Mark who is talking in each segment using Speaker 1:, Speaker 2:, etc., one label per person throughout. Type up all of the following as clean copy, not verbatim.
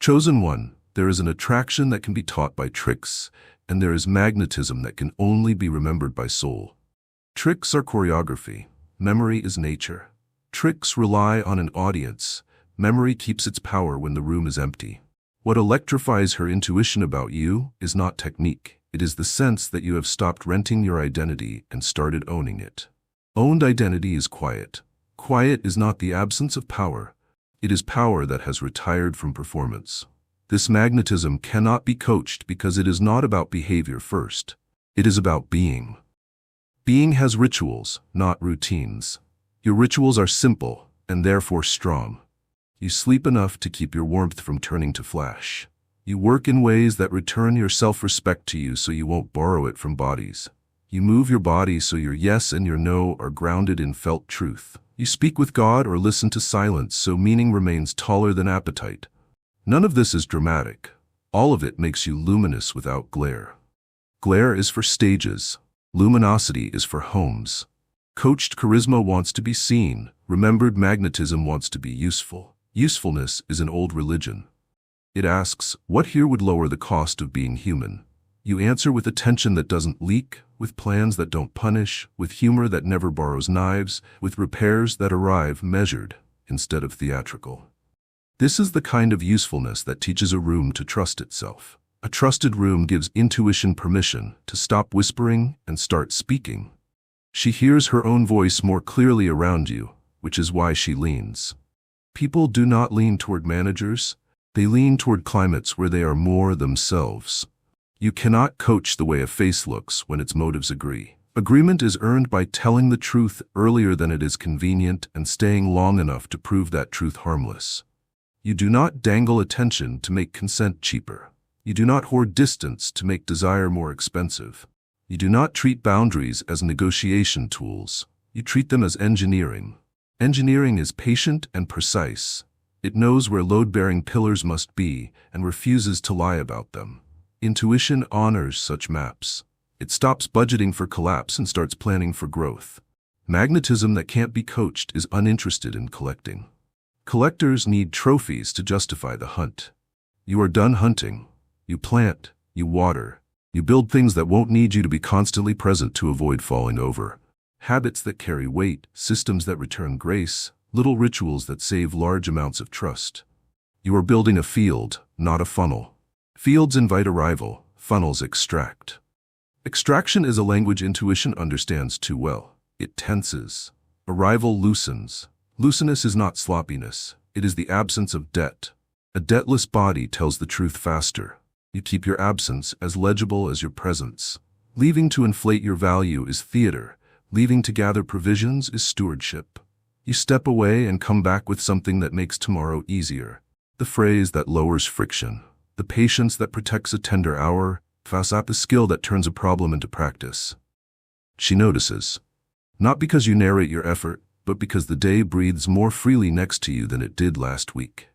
Speaker 1: Chosen one, there is an attraction that can be taught by tricks, and there is magnetism that can only be remembered by soul. Tricks are choreography. Memory is nature. Tricks rely on an audience. Memory keeps its power when the room is empty. What electrifies her intuition about you is not technique. It is the sense that you have stopped renting your identity and started owning it. Owned identity is quiet. Quiet is not the absence of power. It is power that has retired from performance. This magnetism cannot be coached because it is not about behavior first. It is about being. Being has rituals, not routines. Your rituals are simple and therefore strong. You sleep enough to keep your warmth from turning to flash. You work in ways that return your self-respect to you so you won't borrow it from bodies. You move your body so your yes and your no are grounded in felt truth. You speak with God or listen to silence so meaning remains taller than appetite. None of this is dramatic. All of it makes you luminous without glare. Glare is for stages. Luminosity is for homes. Coached charisma wants to be seen. Remembered magnetism wants to be useful. Usefulness is an old religion. It asks, what here would lower the cost of being human? You answer with attention that doesn't leak, with plans that don't punish, with humor that never borrows knives, with repairs that arrive measured instead of theatrical. This is the kind of usefulness that teaches a room to trust itself. A trusted room gives intuition permission to stop whispering and start speaking. She hears her own voice more clearly around you, which is why she leans. People do not lean toward managers. They lean toward climates where they are more themselves. You cannot coach the way a face looks when its motives agree. Agreement is earned by telling the truth earlier than it is convenient and staying long enough to prove that truth harmless. You do not dangle attention to make consent cheaper. You do not hoard distance to make desire more expensive. You do not treat boundaries as negotiation tools. You treat them as engineering. Engineering is patient and precise. It knows where load-bearing pillars must be and refuses to lie about them. Intuition honors such maps. It stops budgeting for collapse and starts planning for growth. Magnetism that can't be coached is uninterested in collecting. Collectors need trophies to justify the hunt. You are done hunting. You plant, you water, you build things that won't need you to be constantly present to avoid falling over. Habits that carry weight, systems that return grace, little rituals that save large amounts of trust. You are building a field, not a funnel. Fields invite arrival, funnels extract. Extraction is a language intuition understands too well. It tenses. Arrival loosens. Looseness is not sloppiness. It is the absence of debt. A debtless body tells the truth faster. You keep your absence as legible as your presence. Leaving to inflate your value is theater. Leaving to gather provisions is stewardship. You step away and come back with something that makes tomorrow easier. The phrase that lowers friction. The patience that protects a tender hour. The skill that turns a problem into practice. She notices. Not because you narrate your effort, but because the day breathes more freely next to you than it did last week.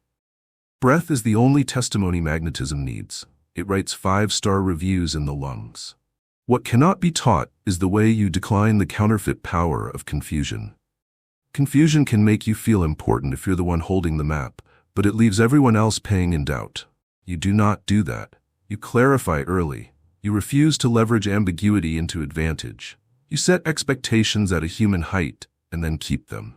Speaker 1: Breath is the only testimony magnetism needs. It writes 5-star reviews in the lungs. What cannot be taught is the way you decline the counterfeit power of confusion. Confusion can make you feel important if you're the one holding the map, but it leaves everyone else paying in doubt. You do not do that. You clarify early. You refuse to leverage ambiguity into advantage. You set expectations at a human height and then keep them.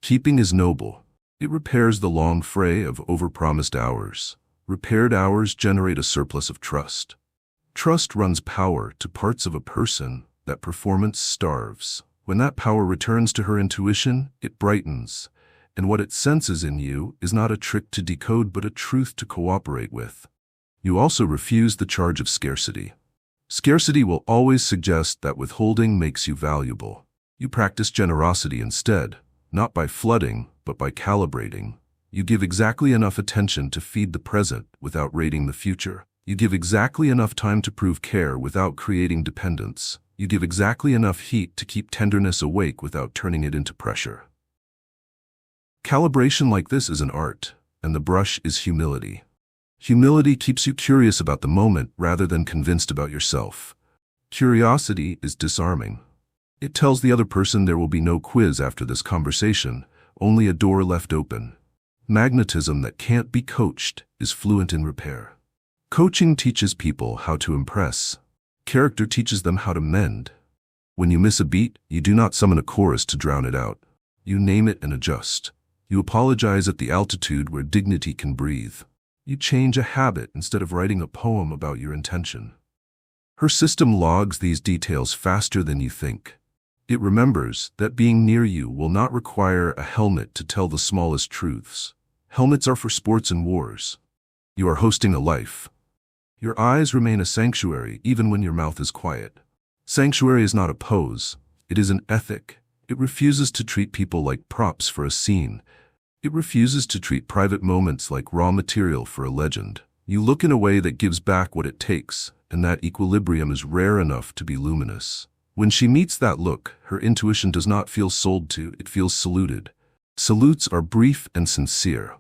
Speaker 1: Keeping is noble. It repairs the long fray of overpromised hours. Repaired hours generate a surplus of trust. Trust runs power to parts of a person that performance starves. When that power returns to her intuition, it brightens, and what it senses in you is not a trick to decode but a truth to cooperate with. You also refuse the charge of scarcity. Scarcity will always suggest that withholding makes you valuable. You practice generosity instead, not by flooding, but by calibrating. You give exactly enough attention to feed the present without raiding the future. You give exactly enough time to prove care without creating dependence. You give exactly enough heat to keep tenderness awake without turning it into pressure. Calibration like this is an art, and the brush is humility. Humility keeps you curious about the moment rather than convinced about yourself. Curiosity is disarming. It tells the other person there will be no quiz after this conversation, only a door left open. Magnetism that can't be coached is fluent in repair. Coaching teaches people how to impress. Character teaches them how to mend. When you miss a beat, you do not summon a chorus to drown it out. You name it and adjust. You apologize at the altitude where dignity can breathe. You change a habit instead of writing a poem about your intention. Her system logs these details faster than you think. It remembers that being near you will not require a helmet to tell the smallest truths. Helmets are for sports and wars. You are hosting a life. Your eyes remain a sanctuary even when your mouth is quiet. Sanctuary is not a pose. It is an ethic. It refuses to treat people like props for a scene. It refuses to treat private moments like raw material for a legend. You look in a way that gives back what it takes, and that equilibrium is rare enough to be luminous. When she meets that look, her intuition does not feel sold to, it feels saluted. Salutes are brief and sincere.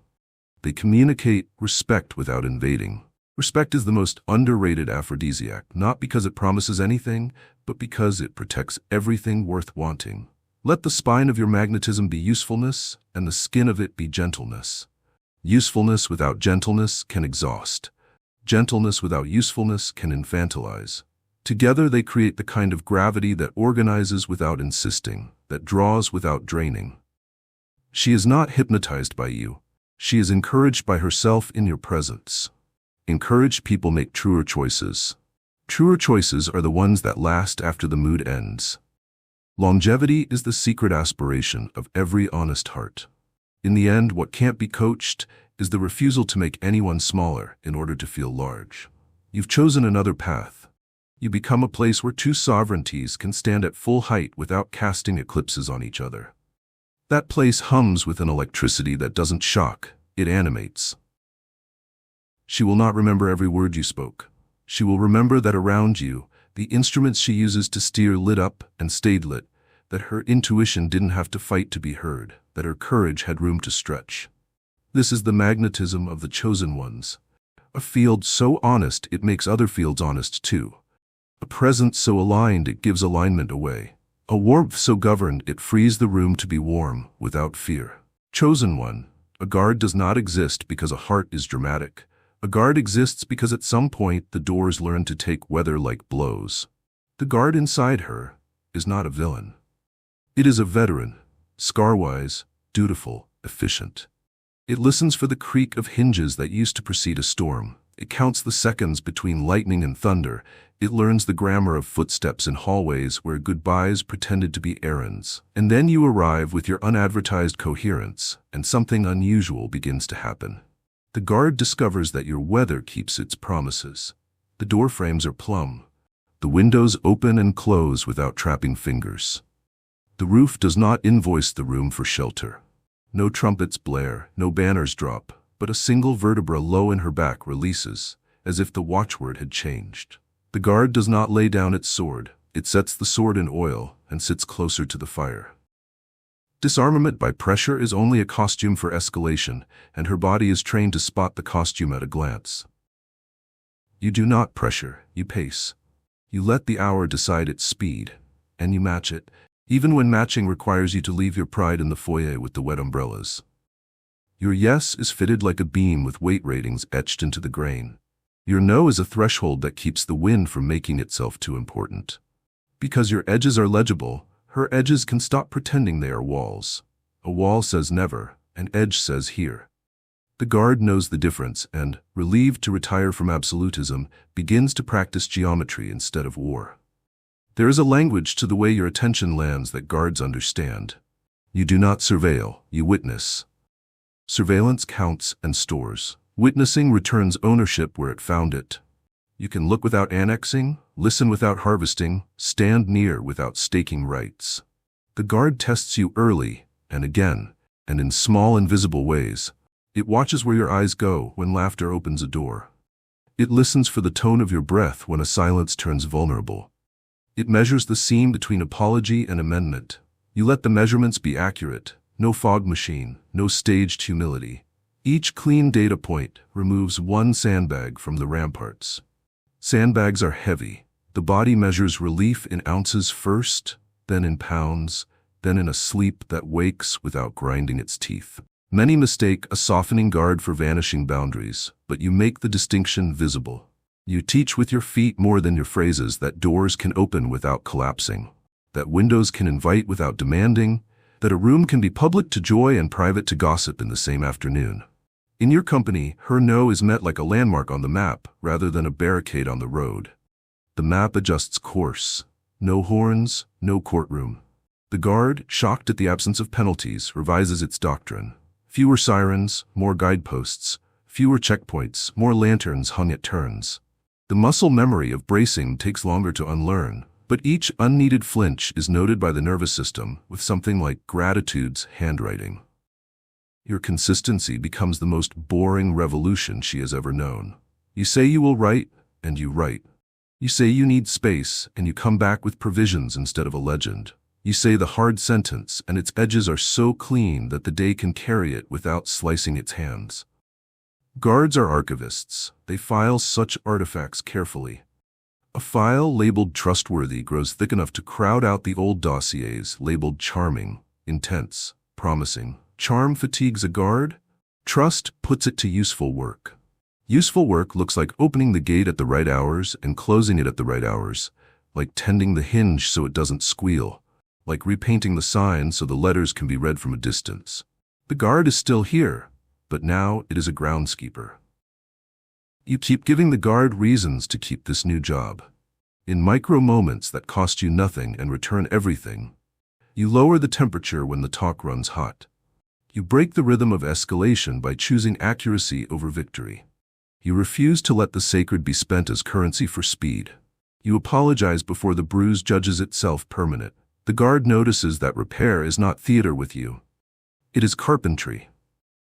Speaker 1: They communicate respect without invading. Respect is the most underrated aphrodisiac, not because it promises anything, but because it protects everything worth wanting. Let the spine of your magnetism be usefulness, and the skin of it be gentleness. Usefulness without gentleness can exhaust. Gentleness without usefulness can infantilize. Together they create the kind of gravity that organizes without insisting, that draws without draining. She is not hypnotized by you. She is encouraged by herself in your presence. Encouraged people make truer choices. Truer choices are the ones that last after the mood ends. Longevity is the secret aspiration of every honest heart. In the end, what can't be coached is the refusal to make anyone smaller in order to feel large. You've chosen another path. You become a place where two sovereignties can stand at full height without casting eclipses on each other. That place hums with an electricity that doesn't shock, it animates. She will not remember every word you spoke. She will remember that around you, the instruments she uses to steer lit up and stayed lit, that her intuition didn't have to fight to be heard, that her courage had room to stretch. This is the magnetism of the chosen ones. A field so honest it makes other fields honest too. A presence so aligned it gives alignment away. A warmth so governed it frees the room to be warm without fear. Chosen one, a guard does not exist because a heart is dramatic. A guard exists because at some point the doors learn to take weather like blows. The guard inside her is not a villain. It is a veteran, scar-wise, dutiful, efficient. It listens for the creak of hinges that used to precede a storm. It counts the seconds between lightning and thunder. It learns the grammar of footsteps in hallways where goodbyes pretended to be errands. And then you arrive with your unadvertised coherence, and something unusual begins to happen. The guard discovers that your weather keeps its promises. The door frames are plumb. The windows open and close without trapping fingers. The roof does not invoice the room for shelter. No trumpets blare, no banners drop, but a single vertebra low in her back releases, as if the watchword had changed. The guard does not lay down its sword. It sets the sword in oil and sits closer to the fire. Disarmament by pressure is only a costume for escalation, and her body is trained to spot the costume at a glance. You do not pressure, you pace. You let the hour decide its speed, and you match it, even when matching requires you to leave your pride in the foyer with the wet umbrellas. Your yes is fitted like a beam with weight ratings etched into the grain. Your no is a threshold that keeps the wind from making itself too important. Because your edges are legible, her edges can stop pretending they are walls. A wall says never, an edge says here. The guard knows the difference and, relieved to retire from absolutism, begins to practice geometry instead of war. There is a language to the way your attention lands that guards understand. You do not surveil, you witness. Surveillance counts and stores. Witnessing returns ownership where it found it. You can look without annexing, listen without harvesting, stand near without staking rights. The guard tests you early, and again, and in small invisible ways. It watches where your eyes go when laughter opens a door. It listens for the tone of your breath when a silence turns vulnerable. It measures the seam between apology and amendment. You let the measurements be accurate. No fog machine, no staged humility. Each clean data point removes one sandbag from the ramparts. Sandbags are heavy. The body measures relief in ounces first, then in pounds, then in a sleep that wakes without grinding its teeth. Many mistake a softening guard for vanishing boundaries, but you make the distinction visible. You teach with your feet more than your phrases that doors can open without collapsing, that windows can invite without demanding, that a room can be public to joy and private to gossip in the same afternoon. In your company, her no is met like a landmark on the map rather than a barricade on the road. The map adjusts course. No horns, no courtroom. The guard, shocked at the absence of penalties, revises its doctrine. Fewer sirens, more guideposts. Fewer checkpoints, more lanterns hung at turns. The muscle memory of bracing takes longer to unlearn, but each unneeded flinch is noted by the nervous system with something like gratitude's handwriting. Your consistency becomes the most boring revolution she has ever known. You say you will write, and you write. You say you need space, and you come back with provisions instead of a legend. You say the hard sentence, and its edges are so clean that the day can carry it without slicing its hands. Guards are archivists. They file such artifacts carefully. A file labeled trustworthy grows thick enough to crowd out the old dossiers labeled charming, intense, promising. Charm fatigues a guard. Trust puts it to useful work. Useful work looks like opening the gate at the right hours and closing it at the right hours, like tending the hinge so it doesn't squeal, like repainting the sign so the letters can be read from a distance. The guard is still here, but now it is a groundskeeper. You keep giving the guard reasons to keep this new job. In micro moments that cost you nothing and return everything, you lower the temperature when the talk runs hot. You break the rhythm of escalation by choosing accuracy over victory. You refuse to let the sacred be spent as currency for speed. You apologize before the bruise judges itself permanent. The guard notices that repair is not theater with you. It is carpentry.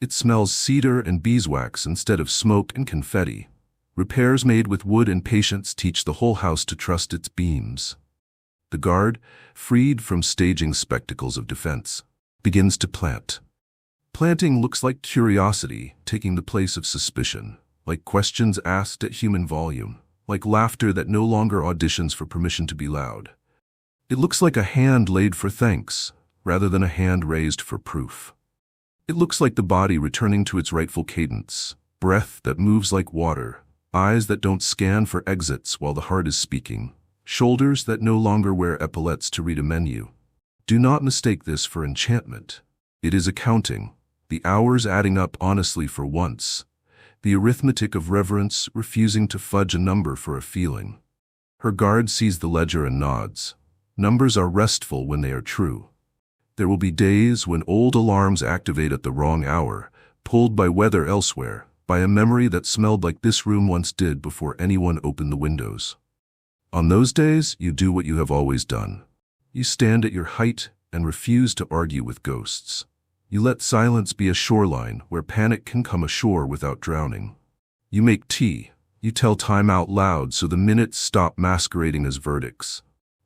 Speaker 1: It smells cedar and beeswax instead of smoke and confetti. Repairs made with wood and patience teach the whole house to trust its beams. The guard, freed from staging spectacles of defense, begins to plant. Planting looks like curiosity taking the place of suspicion, like questions asked at human volume, like laughter that no longer auditions for permission to be loud. It looks like a hand laid for thanks, rather than a hand raised for proof. It looks like the body returning to its rightful cadence, breath that moves like water, eyes that don't scan for exits while the heart is speaking, shoulders that no longer wear epaulets to read a menu. Do not mistake this for enchantment. It is accounting, the hours adding up honestly for once, the arithmetic of reverence refusing to fudge a number for a feeling. Her guard sees the ledger and nods. Numbers are restful when they are true. There will be days when old alarms activate at the wrong hour, pulled by weather elsewhere, by a memory that smelled like this room once did before anyone opened the windows. On those days, you do what you have always done. You stand at your height and refuse to argue with ghosts. You let silence be a shoreline where panic can come ashore without drowning. You make tea. You tell time out loud so the minutes stop masquerading as verdicts.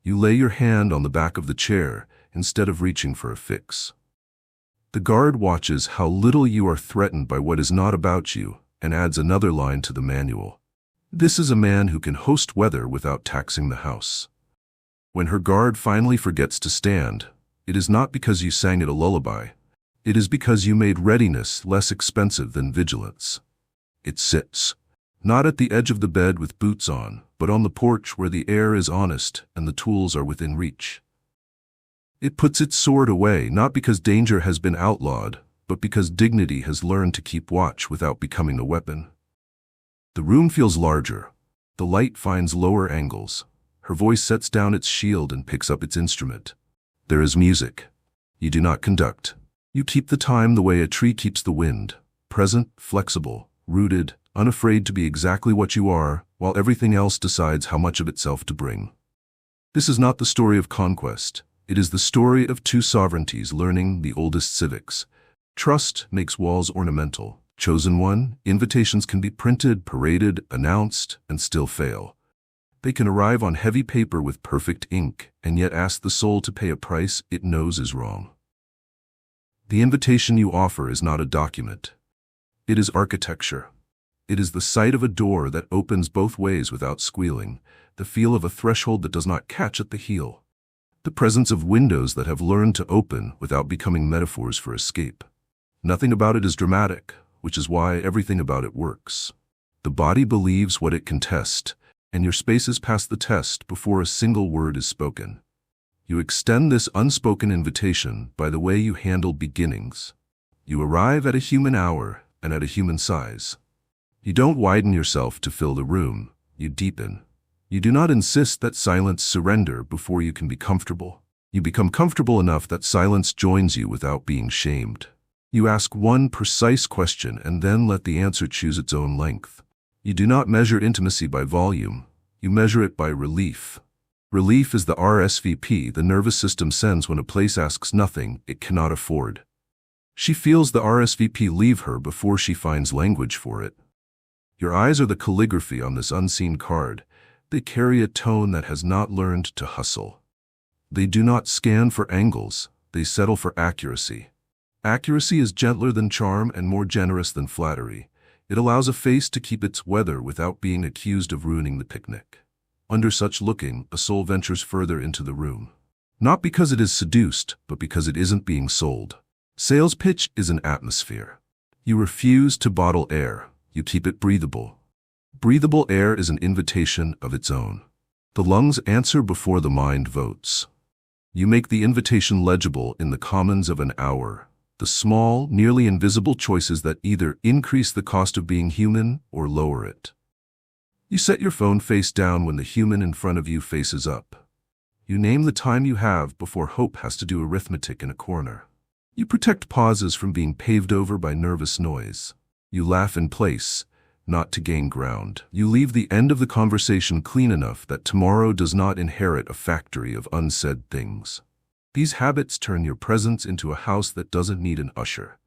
Speaker 1: You lay your hand on the back of the chair instead of reaching for a fix. The guard watches how little you are threatened by what is not about you and adds another line to the manual. This is a man who can host weather without taxing the house. When her guard finally forgets to stand, it is not because you sang it a lullaby. It is because you made readiness less expensive than vigilance. It sits, not at the edge of the bed with boots on, but on the porch where the air is honest and the tools are within reach. It puts its sword away not because danger has been outlawed, but because dignity has learned to keep watch without becoming a weapon. The room feels larger. The light finds lower angles. Her voice sets down its shield and picks up its instrument. There is music. You do not conduct. You keep the time the way a tree keeps the wind, present, flexible, rooted, unafraid to be exactly what you are, while everything else decides how much of itself to bring. This is not the story of conquest. It is the story of two sovereignties learning the oldest civics. Trust makes walls ornamental. Chosen one, invitations can be printed, paraded, announced, and still fail. They can arrive on heavy paper with perfect ink, and yet ask the soul to pay a price it knows is wrong. The invitation you offer is not a document. It is architecture. It is the sight of a door that opens both ways without squealing, the feel of a threshold that does not catch at the heel, the presence of windows that have learned to open without becoming metaphors for escape. Nothing about it is dramatic, which is why everything about it works. The body believes what it can test, and your spaces pass the test before a single word is spoken. You extend this unspoken invitation by the way you handle beginnings. You arrive at a human hour and at a human size. You don't widen yourself to fill the room, you deepen. You do not insist that silence surrender before you can be comfortable. You become comfortable enough that silence joins you without being shamed. You ask one precise question and then let the answer choose its own length. You do not measure intimacy by volume, you measure it by relief. Relief is the RSVP the nervous system sends when a place asks nothing it cannot afford. She feels the RSVP leave her before she finds language for it. Your eyes are the calligraphy on this unseen card. They carry a tone that has not learned to hustle. They do not scan for angles, they settle for accuracy. Accuracy is gentler than charm and more generous than flattery. It allows a face to keep its weather without being accused of ruining the picnic. Under such looking, a soul ventures further into the room. Not because it is seduced, but because it isn't being sold. Sales pitch is an atmosphere. You refuse to bottle air, you keep it breathable. Breathable air is an invitation of its own. The lungs answer before the mind votes. You make the invitation legible in the commons of an hour. The small, nearly invisible choices that either increase the cost of being human or lower it. You set your phone face down when the human in front of you faces up. You name the time you have before hope has to do arithmetic in a corner. You protect pauses from being paved over by nervous noise. You laugh in place, not to gain ground. You leave the end of the conversation clean enough that tomorrow does not inherit a factory of unsaid things. These habits turn your presence into a house that doesn't need an usher.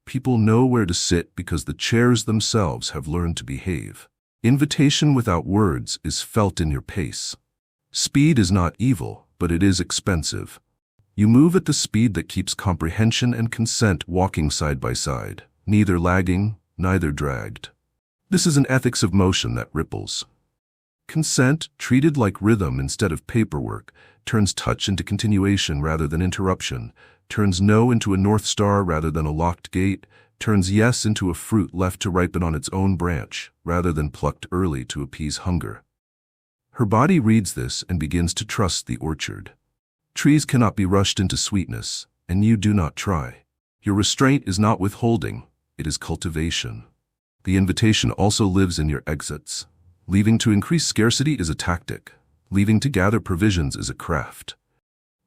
Speaker 1: People know where to sit because the chairs themselves have learned to behave. Invitation without words is felt in your pace. Speed is not evil, but it is expensive. You move at the speed that keeps comprehension and consent walking side by side, neither lagging, neither dragged. This is an ethics of motion that ripples. Consent, treated like rhythm instead of paperwork, turns touch into continuation rather than interruption, turns no into a North Star rather than a locked gate, turns yes into a fruit left to ripen on its own branch rather than plucked early to appease hunger. Her body reads this and begins to trust the orchard. Trees cannot be rushed into sweetness, and you do not try. Your restraint is not withholding, it is cultivation. The invitation also lives in your exits. Leaving to increase scarcity is a tactic. Leaving to gather provisions is a craft.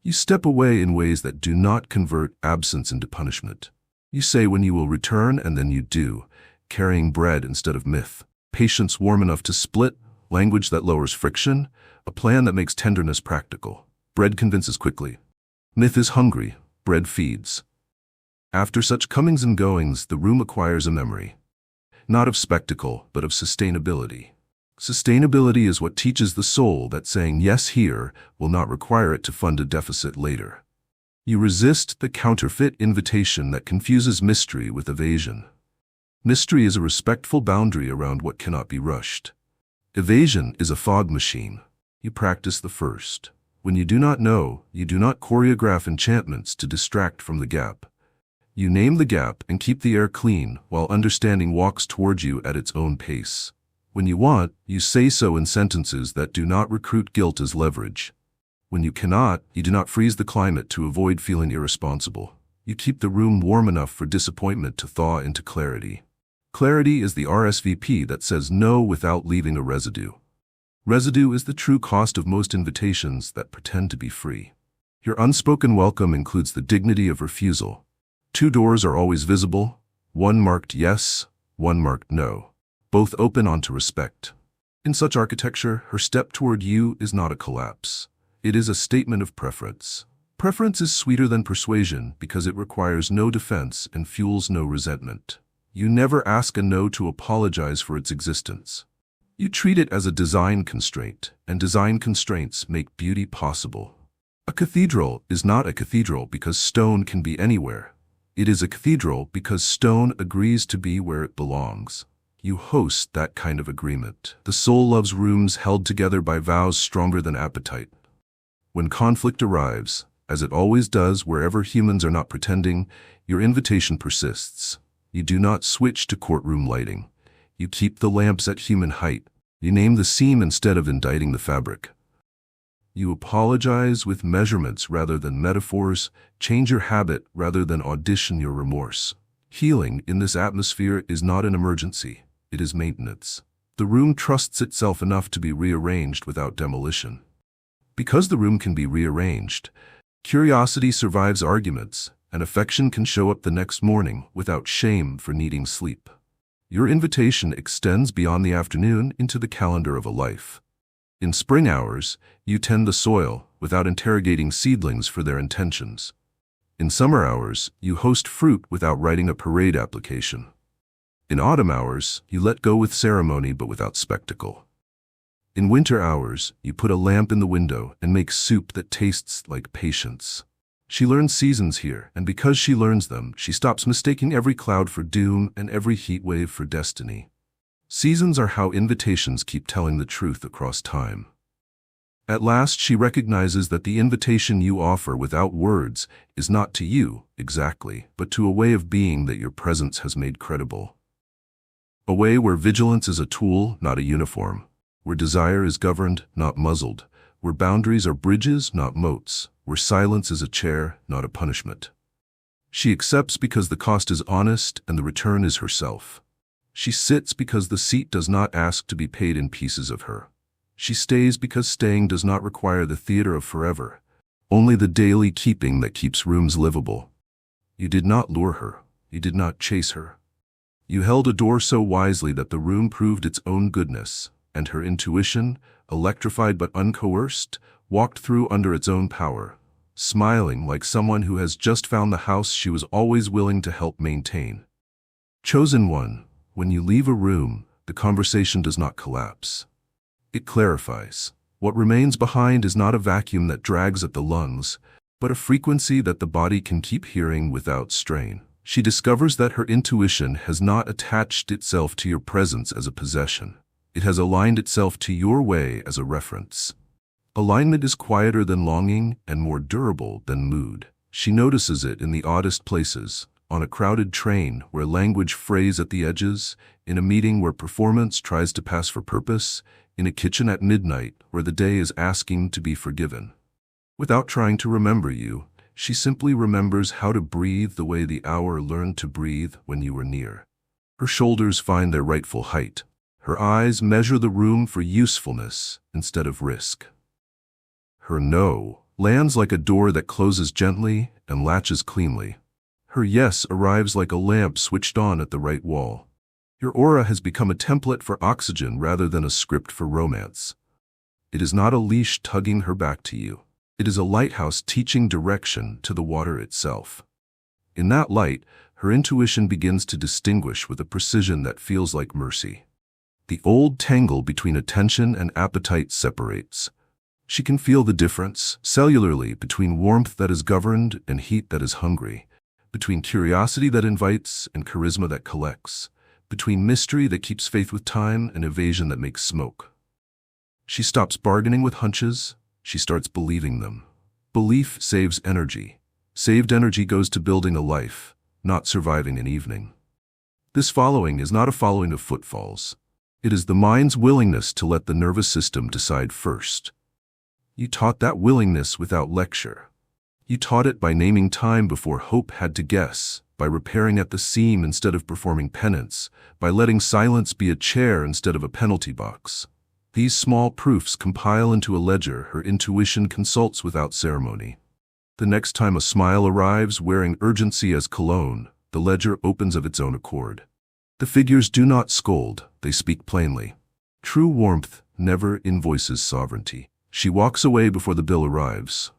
Speaker 1: You step away in ways that do not convert absence into punishment. You say when you will return and then you do, carrying bread instead of myth. Patience warm enough to split, language that lowers friction, a plan that makes tenderness practical. Bread convinces quickly. Myth is hungry, bread feeds. After such comings and goings, the room acquires a memory. Not of spectacle, but of sustainability. Sustainability is what teaches the soul that saying yes here will not require it to fund a deficit later. You resist the counterfeit invitation that confuses mystery with evasion. Mystery is a respectful boundary around what cannot be rushed. Evasion is a fog machine. You practice the first. When you do not know, you do not choreograph enchantments to distract from the gap. You name the gap and keep the air clean while understanding walks toward you at its own pace. When you want, you say so in sentences that do not recruit guilt as leverage. When you cannot, you do not freeze the climate to avoid feeling irresponsible. You keep the room warm enough for disappointment to thaw into clarity. Clarity is the RSVP that says no without leaving a residue. Residue is the true cost of most invitations that pretend to be free. Your unspoken welcome includes the dignity of refusal. 2 doors are always visible, one marked yes, one marked no. Both open onto respect. In such architecture, her step toward you is not a collapse. It is a statement of preference. Preference is sweeter than persuasion because it requires no defense and fuels no resentment. You never ask a no to apologize for its existence. You treat it as a design constraint, and design constraints make beauty possible. A cathedral is not a cathedral because stone can be anywhere. It is a cathedral because stone agrees to be where it belongs. You host that kind of agreement. The soul loves rooms held together by vows stronger than appetite. When conflict arrives, As it always does wherever humans are not pretending, your invitation persists. You do not switch to courtroom lighting. You keep the lamps at human height. You name the seam instead of indicting the fabric. You apologize with measurements rather than metaphors, change your habit rather than audition your remorse. Healing in this atmosphere is not an emergency, it is maintenance. The room trusts itself enough to be rearranged without demolition. Because the room can be rearranged, curiosity survives arguments, and affection can show up the next morning without shame for needing sleep. Your invitation extends beyond the afternoon into the calendar of a life. In spring hours, you tend the soil without interrogating seedlings for their intentions. In summer hours, you host fruit without writing a parade application. In autumn hours, you let go with ceremony but without spectacle. In winter hours, you put a lamp in the window and make soup that tastes like patience. She learns seasons here, and because she learns them, she stops mistaking every cloud for doom and every heat wave for destiny. Seasons are how invitations keep telling the truth across time. At last, she recognizes that the invitation you offer without words is not to you, exactly, but to a way of being that your presence has made credible. A way where vigilance is a tool, not a uniform. Where desire is governed, not muzzled. Where boundaries are bridges, not moats. Where silence is a chair, not a punishment. She accepts because the cost is honest and the return is herself. She sits because the seat does not ask to be paid in pieces of her. She stays because staying does not require the theater of forever, only the daily keeping that keeps rooms livable. You did not lure her. You did not chase her. You held a door so wisely that the room proved its own goodness, and her intuition, electrified but uncoerced, walked through under its own power, smiling like someone who has just found the house she was always willing to help maintain. Chosen one, when you leave a room, the conversation does not collapse. It clarifies. What remains behind is not a vacuum that drags at the lungs, but a frequency that the body can keep hearing without strain. She discovers that her intuition has not attached itself to your presence as a possession. It has aligned itself to your way as a reference. Alignment is quieter than longing and more durable than mood. She notices it in the oddest places, on a crowded train where language frays at the edges, in a meeting where performance tries to pass for purpose, in a kitchen at midnight where the day is asking to be forgiven. Without trying to remember you, she simply remembers how to breathe the way the hour learned to breathe when you were near. Her shoulders find their rightful height. Her eyes measure the room for usefulness instead of risk. Her no lands like a door that closes gently and latches cleanly. Her yes arrives like a lamp switched on at the right wall. Your aura has become a template for oxygen rather than a script for romance. It is not a leash tugging her back to you. It is a lighthouse teaching direction to the water itself. In that light, her intuition begins to distinguish with a precision that feels like mercy. The old tangle between attention and appetite separates. She can feel the difference, cellularly, between warmth that is governed and heat that is hungry, between curiosity that invites and charisma that collects, between mystery that keeps faith with time and evasion that makes smoke. She stops bargaining with hunches, she starts believing them. Belief saves energy. Saved energy goes to building a life, not surviving an evening. This following is not a following of footfalls. It is the mind's willingness to let the nervous system decide first. You taught that willingness without lecture. You taught it by naming time before hope had to guess, by repairing at the seam instead of performing penance, by letting silence be a chair instead of a penalty box. These small proofs compile into a ledger her intuition consults without ceremony. The next time a smile arrives wearing urgency as cologne, the ledger opens of its own accord. The figures do not scold, they speak plainly. True warmth never invoices sovereignty. She walks away before the bill arrives.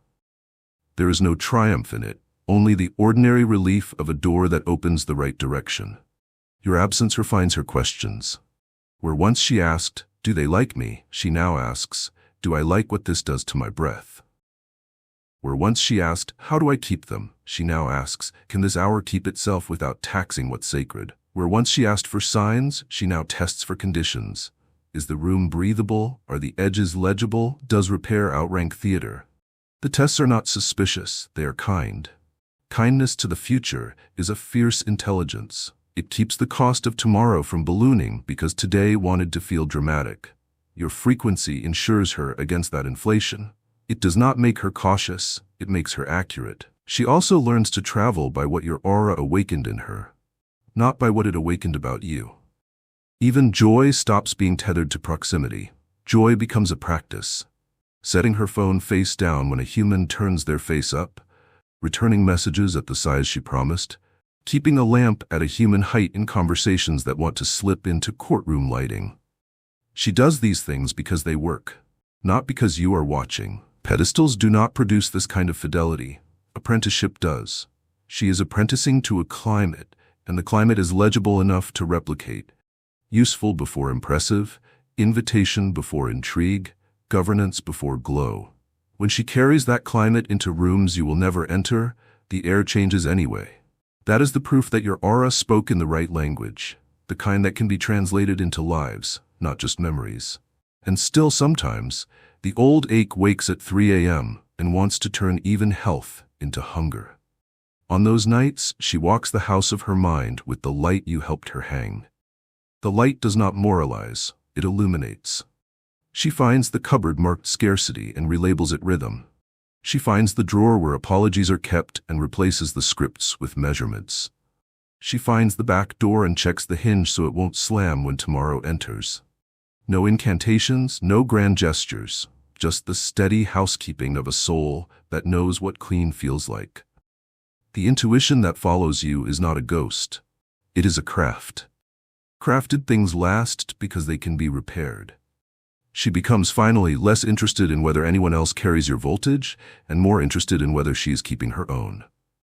Speaker 1: There is no triumph in it, only the ordinary relief of a door that opens the right direction. Your absence refines her questions. Where once she asked, "Do they like me?" she now asks, "Do I like what this does to my breath?" Where once she asked, "How do I keep them?" she now asks, "Can this hour keep itself without taxing what's sacred?" Where once she asked for signs, she now tests for conditions. Is the room breathable? Are the edges legible? Does repair outrank theater? The tests are not suspicious, they are kind. Kindness to the future is a fierce intelligence. It keeps the cost of tomorrow from ballooning because today wanted to feel dramatic. Your frequency insures her against that inflation. It does not make her cautious, it makes her accurate. She also learns to travel by what your aura awakened in her, not by what it awakened about you. Even joy stops being tethered to proximity. Joy becomes a practice. Setting her phone face down when a human turns their face up, returning messages at the size she promised, keeping a lamp at a human height in conversations that want to slip into courtroom lighting. She does these things because they work, not because you are watching. Pedestals do not produce this kind of fidelity. Apprenticeship does. She is apprenticing to a climate, and the climate is legible enough to replicate. Useful before impressive, invitation before intrigue, governance before glow. When she carries that climate into rooms you will never enter, the air changes anyway. That is the proof that your aura spoke in the right language, the kind that can be translated into lives, not just memories. And still sometimes, the old ache wakes at 3 a.m. and wants to turn even health into hunger. On those nights, she walks the house of her mind with the light you helped her hang. The light does not moralize, it illuminates. She finds the cupboard marked scarcity and relabels it rhythm. She finds the drawer where apologies are kept and replaces the scripts with measurements. She finds the back door and checks the hinge so it won't slam when tomorrow enters. No incantations, no grand gestures, just the steady housekeeping of a soul that knows what clean feels like. The intuition that follows you is not a ghost. It is a craft. Crafted things last because they can be repaired. She becomes finally less interested in whether anyone else carries your voltage and more interested in whether she is keeping her own.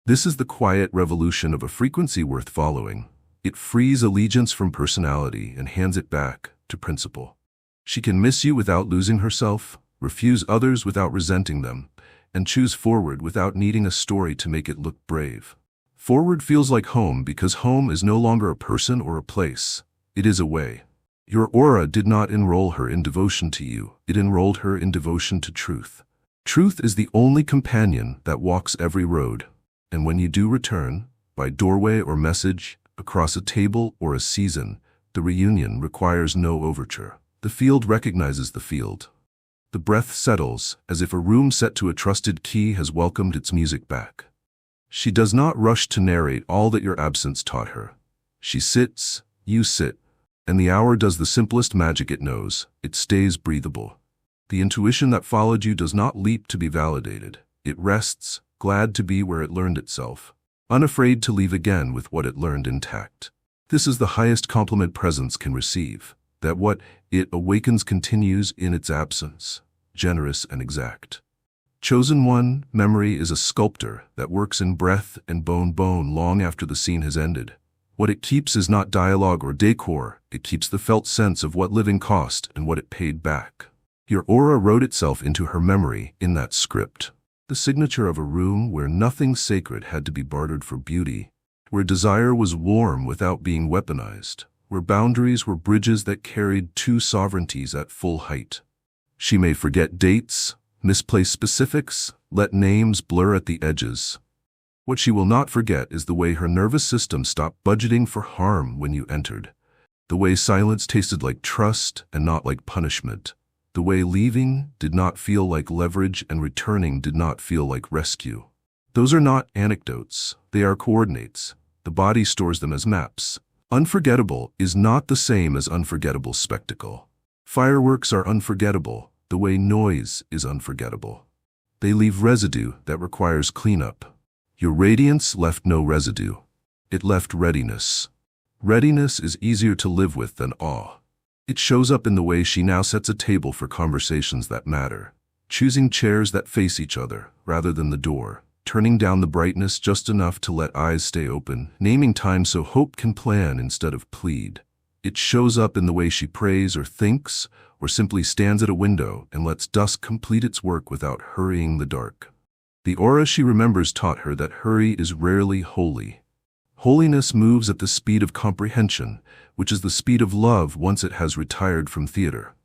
Speaker 1: This is the quiet revolution of a frequency worth following. It frees allegiance from personality and hands it back to principle. She can miss you without losing herself, refuse others without resenting them, and choose forward without needing a story to make it look brave. Forward feels like home because home is no longer a person or a place. It is a way. Your aura did not enroll her in devotion to you. It enrolled her in devotion to truth. Truth is the only companion that walks every road. And when you do return, by doorway or message, across a table or a season, the reunion requires no overture. The field recognizes the field. The breath settles, as if a room set to a trusted key has welcomed its music back. She does not rush to narrate all that your absence taught her. She sits, you sit, and the hour does the simplest magic it knows. It stays breathable. The intuition that followed you does not leap to be validated. It rests, glad to be where it learned itself, unafraid to leave again with what it learned intact. This is the highest compliment presence can receive, that what it awakens continues in its absence, generous and exact. Chosen one, memory is a sculptor that works in breath and bone long after the scene has ended. What it keeps is not dialogue or decor, it keeps the felt sense of what living cost and what it paid back. Your aura wrote itself into her memory in that script. The signature of a room where nothing sacred had to be bartered for beauty, where desire was warm without being weaponized, where boundaries were bridges that carried two sovereignties at full height. She may forget dates, misplace specifics, let names blur at the edges. What she will not forget is the way her nervous system stopped budgeting for harm when you entered, the way silence tasted like trust and not like punishment, the way leaving did not feel like leverage and returning did not feel like rescue. Those are not anecdotes, they are coordinates. The body stores them as maps. Unforgettable is not the same as unforgettable spectacle. Fireworks are unforgettable, the way noise is unforgettable. They leave residue that requires cleanup. Your radiance left no residue. It left readiness. Readiness is easier to live with than awe. It shows up in the way she now sets a table for conversations that matter, choosing chairs that face each other rather than the door, turning down the brightness just enough to let eyes stay open, naming time so hope can plan instead of plead. It shows up in the way she prays or thinks, or simply stands at a window and lets dusk complete its work without hurrying the dark. The aura she remembers taught her that hurry is rarely holy. Holiness moves at the speed of comprehension, which is the speed of love once it has retired from theater.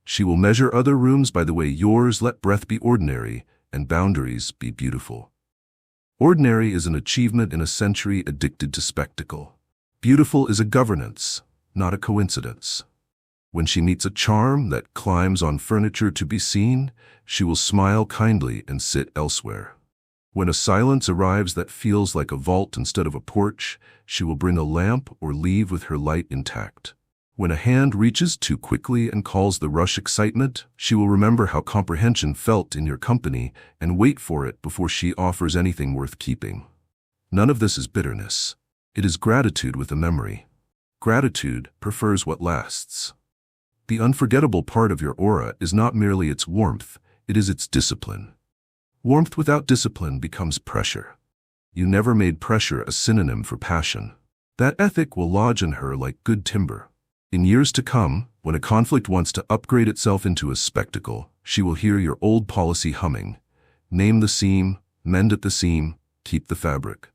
Speaker 1: She will measure other rooms by the way yours let breath be ordinary, and boundaries be beautiful. Ordinary is an achievement in a century addicted to spectacle. Beautiful is a governance, not a coincidence. When she meets a charm that climbs on furniture to be seen, she will smile kindly and sit elsewhere. When a silence arrives that feels like a vault instead of a porch, she will bring a lamp or leave with her light intact. When a hand reaches too quickly and calls the rush excitement, she will remember how comprehension felt in your company and wait for it before she offers anything worth keeping. None of this is bitterness. It is gratitude with a memory. Gratitude prefers what lasts. The unforgettable part of your aura is not merely its warmth, it is its discipline. Warmth without discipline becomes pressure. You never made pressure a synonym for passion. That ethic will lodge in her like good timber. In years to come, when a conflict wants to upgrade itself into a spectacle, she will hear your old policy humming. Name the seam, mend at the seam, keep the fabric.